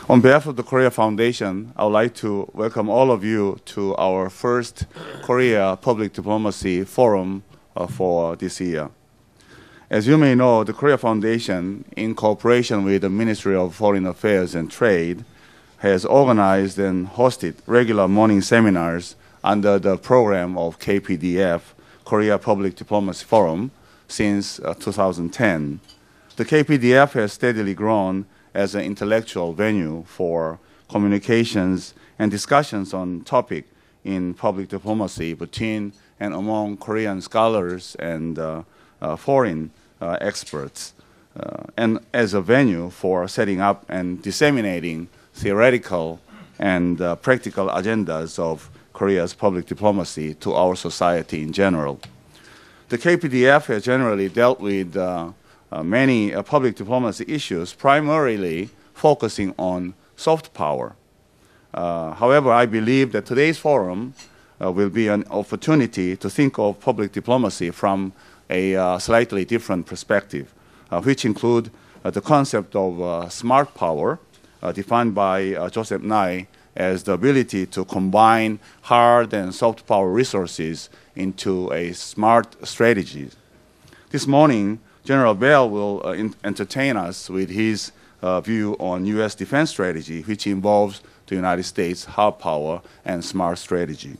On behalf of the Korea Foundation, I would like to welcome all of you to our first Korea Public Diplomacy Forum for this year. As you may know, the Korea Foundation, in cooperation with the Ministry of Foreign Affairs and Trade, has organized and hosted regular morning seminars under the program of KPDF, Korea Public Diplomacy Forum, since 2010. The KPDF has steadily grown as an intellectual venue for communications and discussions on topics in public diplomacy between and among Korean scholars and foreign experts, and as a venue for setting up and disseminating theoretical and practical agendas of Korea's public diplomacy to our society in general. The KPDF has generally dealt with many public diplomacy issues, primarily focusing on soft power. However, I believe that today's forum will be an opportunity to think of public diplomacy from a slightly different perspective, which include the concept of smart power, defined by Joseph Nye as the ability to combine hard and soft power resources into a smart strategy. This morning, General Bell will entertain us with his view on U.S. defense strategy, which involves the United States hard power and smart strategy.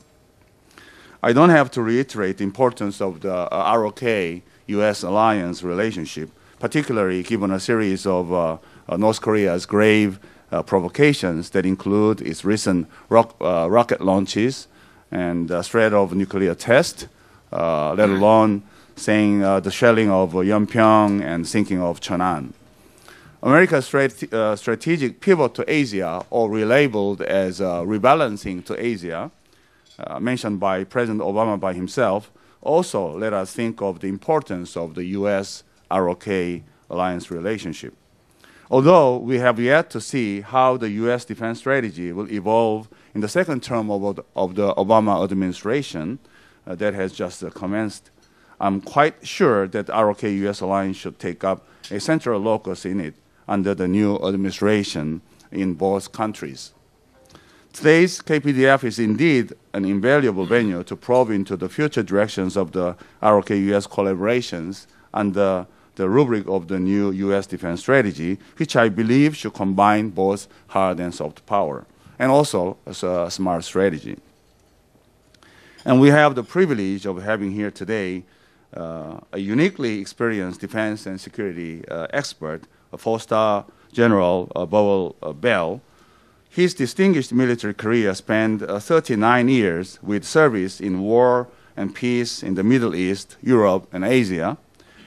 I don't have to reiterate the importance of the ROK-U.S. alliance relationship, particularly given a series of North Korea's grave provocations that include its recent rocket launches and threat of nuclear test, let alone saying the shelling of Yeonpyeong and sinking of Cheonan. America's strategic pivot to Asia, or relabeled as rebalancing to Asia, mentioned by President Obama by himself, also let us think of the importance of the U.S.-ROK alliance relationship. Although we have yet to see how the U.S. defense strategy will evolve in the second term of the Obama administration that has just commenced, I'm quite sure that ROK-U.S. alliance should take up a central locus in it under the new administration in both countries. Today's KPDF is indeed an invaluable venue to probe into the future directions of the ROK-U.S. collaborations under the rubric of the new U.S. defense strategy, which I believe should combine both hard and soft power, and also a smart strategy. And we have the privilege of having here today a uniquely experienced defense and security expert, a four-star General Burwell Bell. His distinguished military career spanned 39 years with service in war and peace in the Middle East, Europe, and Asia,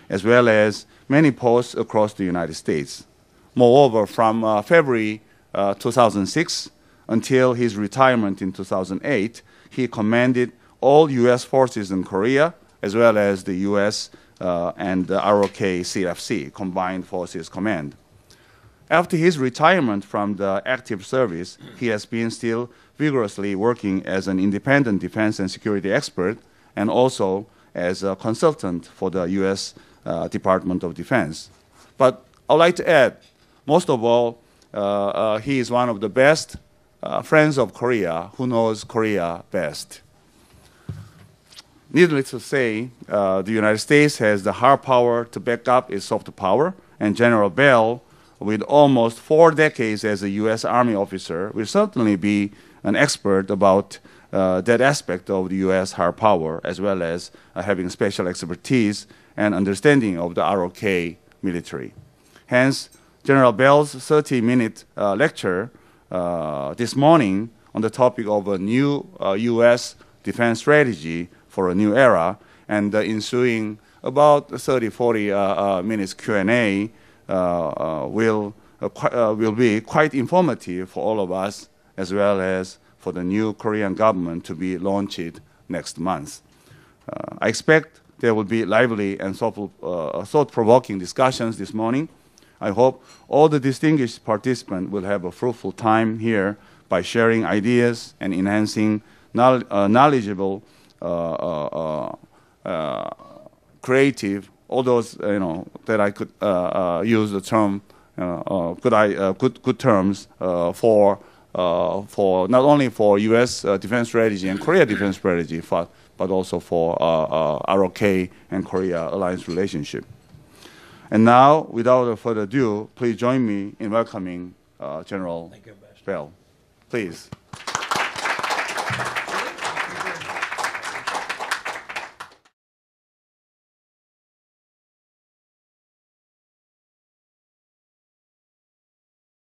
as well as many posts across the United States. Moreover, from February 2006 until his retirement in 2008, he commanded all U.S. forces in Korea, as well as the U.S. And the ROK CFC, Combined Forces Command. After his retirement from the active service, he has been still vigorously working as an independent defense and security expert and also as a consultant for the U.S. Department of Defense. But I'd like to add, most of all, he is one of the best friends of Korea who knows Korea best. Needless to say, the United States has the hard power to back up its soft power, and General Bell, with almost 4 decades as a U.S. Army officer, will certainly be an expert about that aspect of the U.S. hard power, as well as having special expertise and understanding of the ROK military. Hence, General Bell's 30-minute lecture this morning on the topic of a new U.S. defense strategy for a new era, and the ensuing about 30-40 minutes Q&A will be quite informative for all of us, as well as for the new Korean government to be launched next month. I expect there will be lively and thought-provoking discussions this morning. I hope all the distinguished participants will have a fruitful time here by sharing ideas and enhancing knowledgeable, creative, all those that I could use the term good terms for not only for U.S. Defense strategy and Korea defense strategy, but also for ROK and Korea alliance relationship. And now, without further ado, please join me in welcoming General Bell. Please.